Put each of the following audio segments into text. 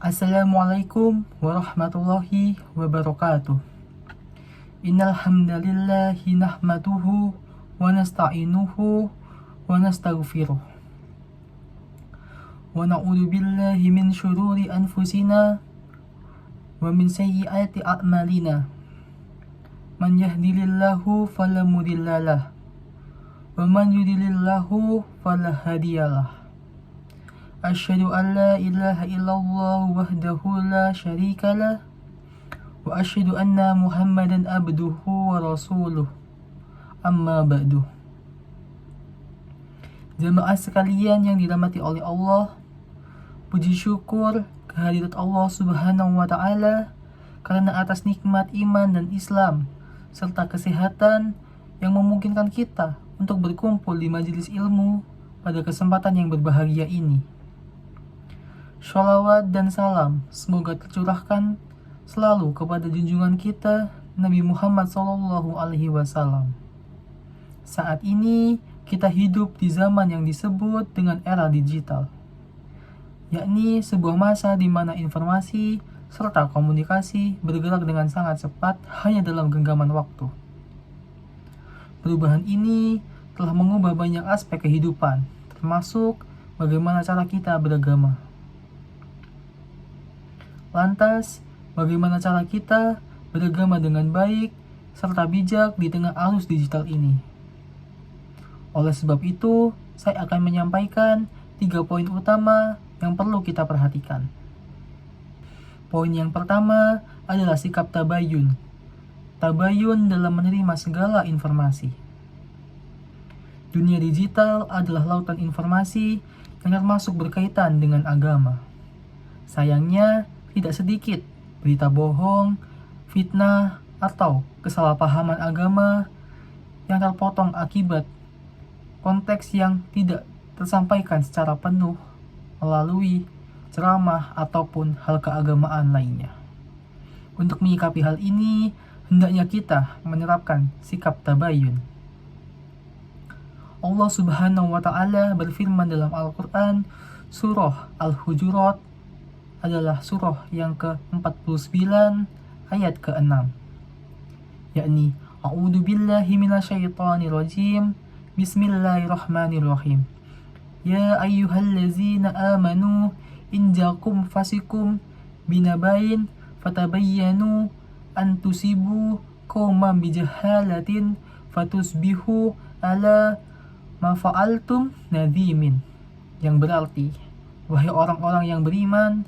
Assalamualaikum warahmatullahi wabarakatuh. Innal hamdalillahi nahmaduhu wa nasta'inuhu wa nastaghfiruh. Wa na'udzu billahi min syururi anfusina wa min sayyiati a'malina. Man yahdihillahu fala mudhillalah wa man yudlilillahu fala hadiyalah. Asyhadu an la ilaha illallah wahdahu la syarika lah wa asyhadu anna Muhammadan abduhu wa rasuluh. Amma ba'du. Jemaah sekalian yang dirahmati oleh Allah, puji syukur kehadirat Allah Subhanahu wa taala karena atas nikmat iman dan Islam serta kesehatan yang memungkinkan kita untuk berkumpul di majelis ilmu pada kesempatan yang berbahagia ini. Sholawat dan salam semoga tercurahkan selalu kepada junjungan kita Nabi Muhammad SAW. Saat ini kita hidup di zaman yang disebut dengan era digital, yakni sebuah masa di mana informasi serta komunikasi bergerak dengan sangat cepat hanya dalam genggaman waktu. Perubahan ini telah mengubah banyak aspek kehidupan, termasuk bagaimana cara kita beragama. Lantas, bagaimana cara kita beragama dengan baik serta bijak di tengah arus digital ini? Oleh sebab itu, saya akan menyampaikan 3 poin utama yang perlu kita perhatikan. Poin yang pertama adalah sikap tabayun. Tabayun dalam menerima segala informasi. Dunia digital adalah lautan informasi yang termasuk berkaitan dengan agama. Sayangnya, tidak sedikit berita bohong, fitnah, atau kesalahpahaman agama yang terpotong akibat konteks yang tidak tersampaikan secara penuh melalui ceramah ataupun hal keagamaan lainnya. Untuk menyikapi hal ini, hendaknya kita menerapkan sikap tabayun. Allah Subhanahu wa taala berfirman dalam Al-Qur'an, surah Al-Hujurat adalah surah yang ke-49 ayat ke-6, yakni A'udzu billahi minasyaitonir rajim. Bismillahirrahmanirrahim. Ya ayyuhallazina amanu in ja'akum fasikum binabain fatabayyanu an tusibu qauman bijahalatin fatusbihu ala ma fa'altum nadimin. Yang berarti, wahai orang-orang yang beriman,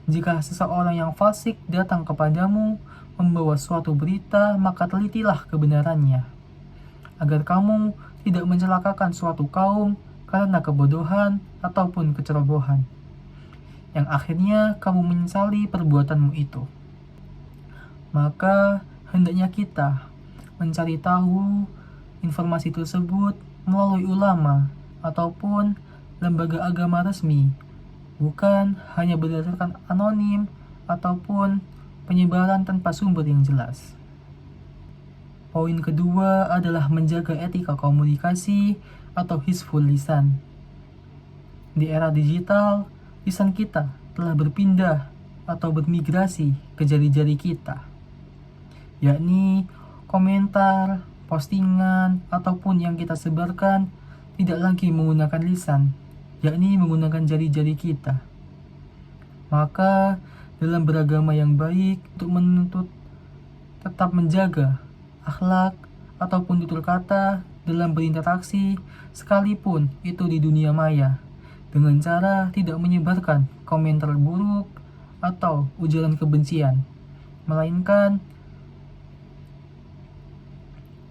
jika seseorang yang fasik datang kepadamu membawa suatu berita, maka telitilah kebenarannya, agar kamu tidak mencelakakan suatu kaum karena kebodohan ataupun kecerobohan, yang akhirnya kamu menyesali perbuatanmu itu. Maka hendaknya kita mencari tahu informasi tersebut melalui ulama ataupun lembaga agama resmi, bukan hanya berdasarkan anonim ataupun penyebaran tanpa sumber yang jelas. Poin kedua adalah menjaga etika komunikasi atau hifdzul lisan. Di era digital, lisan kita telah berpindah atau bermigrasi ke jari-jari kita, yakni komentar, postingan, ataupun yang kita sebarkan tidak lagi menggunakan lisan, yakni menggunakan jari-jari kita. Maka dalam beragama yang baik untuk menuntut tetap menjaga akhlak ataupun tutur kata dalam berinteraksi, sekalipun itu di dunia maya, dengan cara tidak menyebarkan komentar buruk atau ujaran kebencian, melainkan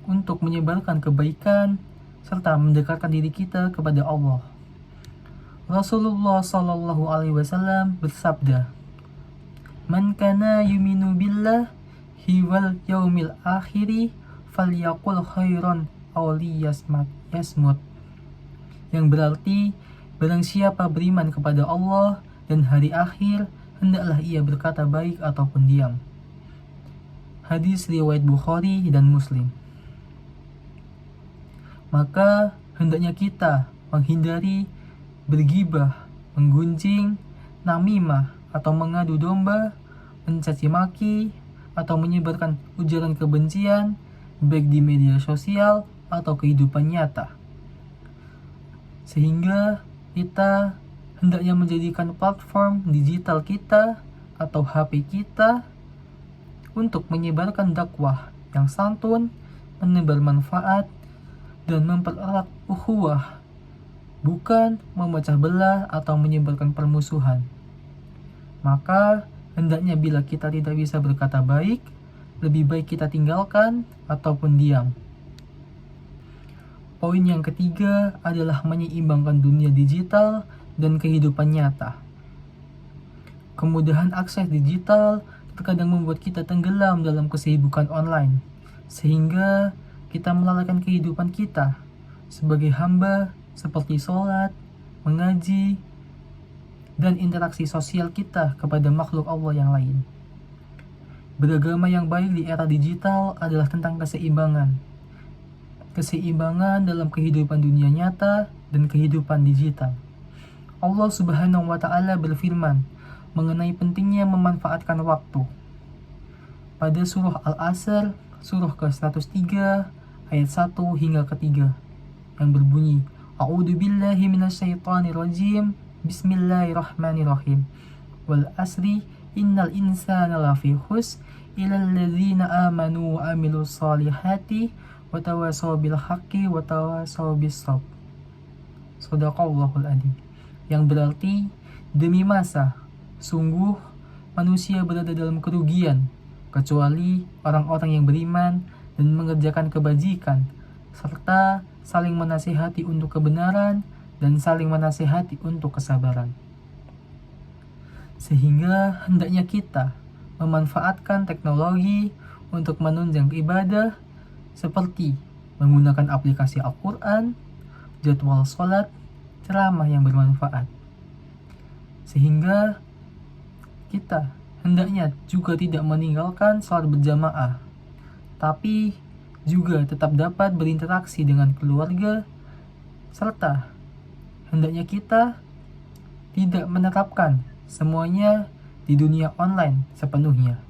untuk menyebarkan kebaikan serta mendekatkan diri kita kepada Allah. Rasulullah Shallallahu Alaihi Wasallam bersabda, "Man kana yuminu billah wal yaumil akhiri falyaqul khairan aw liyasmut." Yang berarti, barang siapa beriman kepada Allah dan hari akhir, hendaklah ia berkata baik ataupun diam. Hadis riwayat Bukhari dan Muslim. Maka hendaknya kita menghindari bergibah, menggunjing, namimah, atau mengadu domba, mencaci maki, atau menyebarkan ujaran kebencian, baik di media sosial atau kehidupan nyata. Sehingga kita hendaknya menjadikan platform digital kita atau HP kita untuk menyebarkan dakwah yang santun, menebar manfaat, dan mempererat ukhuwah, bukan memecah belah atau menyebarkan permusuhan. Maka hendaknya bila kita tidak bisa berkata baik, lebih baik kita tinggalkan ataupun diam. Poin yang ketiga adalah menyeimbangkan dunia digital dan kehidupan nyata. Kemudahan akses digital terkadang membuat kita tenggelam dalam kesibukan online, sehingga kita melalaikan kehidupan kita sebagai hamba seperti sholat, mengaji, dan interaksi sosial kita kepada makhluk Allah yang lain. Beragama yang baik di era digital adalah tentang keseimbangan. Keseimbangan dalam kehidupan dunia nyata dan kehidupan digital. Allah Subhanahu wa Ta'ala berfirman mengenai pentingnya memanfaatkan waktu. Pada surah Al-Asr, surah ke-103, ayat 1 hingga ke-3, yang berbunyi, A'udzu billahi minasyaitonir rajim. Bismillahirrahmanirrahim. Wal asri innal insana lafi khusr illal ladzina amanu wa amilus solihati wa tawasaw bil haqqi wa tawasaw bis sabr. Shadaqallahul adzim. Yang berarti, demi masa, sungguh manusia berada dalam kerugian kecuali orang-orang yang beriman dan mengerjakan kebajikan serta saling menasihati untuk kebenaran dan saling menasihati untuk kesabaran. Sehingga hendaknya kita memanfaatkan teknologi untuk menunjang ibadah seperti menggunakan aplikasi Al-Quran, jadwal sholat, ceramah yang bermanfaat. Sehingga kita hendaknya juga tidak meninggalkan sholat berjamaah, tapi juga tetap dapat berinteraksi dengan keluarga, serta hendaknya kita tidak menerapkan semuanya di dunia online sepenuhnya,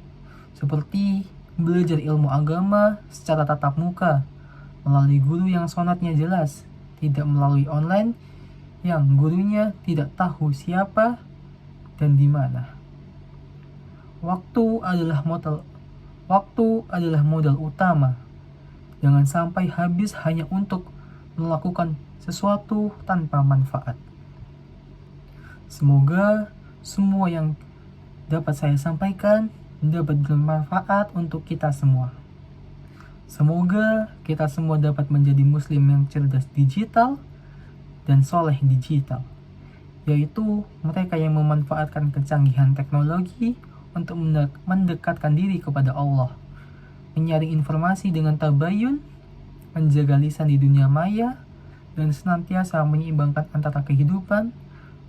seperti belajar ilmu agama secara tatap muka melalui guru yang sonatnya jelas, tidak melalui online yang gurunya tidak tahu siapa dan di mana. Waktu adalah modal utama. Jangan sampai habis hanya untuk melakukan sesuatu tanpa manfaat. Semoga semua yang dapat saya sampaikan dapat bermanfaat untuk kita semua. Semoga kita semua dapat menjadi muslim yang cerdas digital dan soleh digital, yaitu mereka yang memanfaatkan kecanggihan teknologi untuk mendekatkan diri kepada Allah, menyaring informasi dengan tabayun, menjaga lisan di dunia maya, dan senantiasa menyeimbangkan antara kehidupan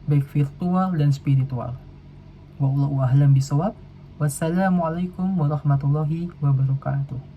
baik virtual dan spiritual. Wallahu a'lam bishawab. Wassalamualaikum warahmatullahi wabarakatuh.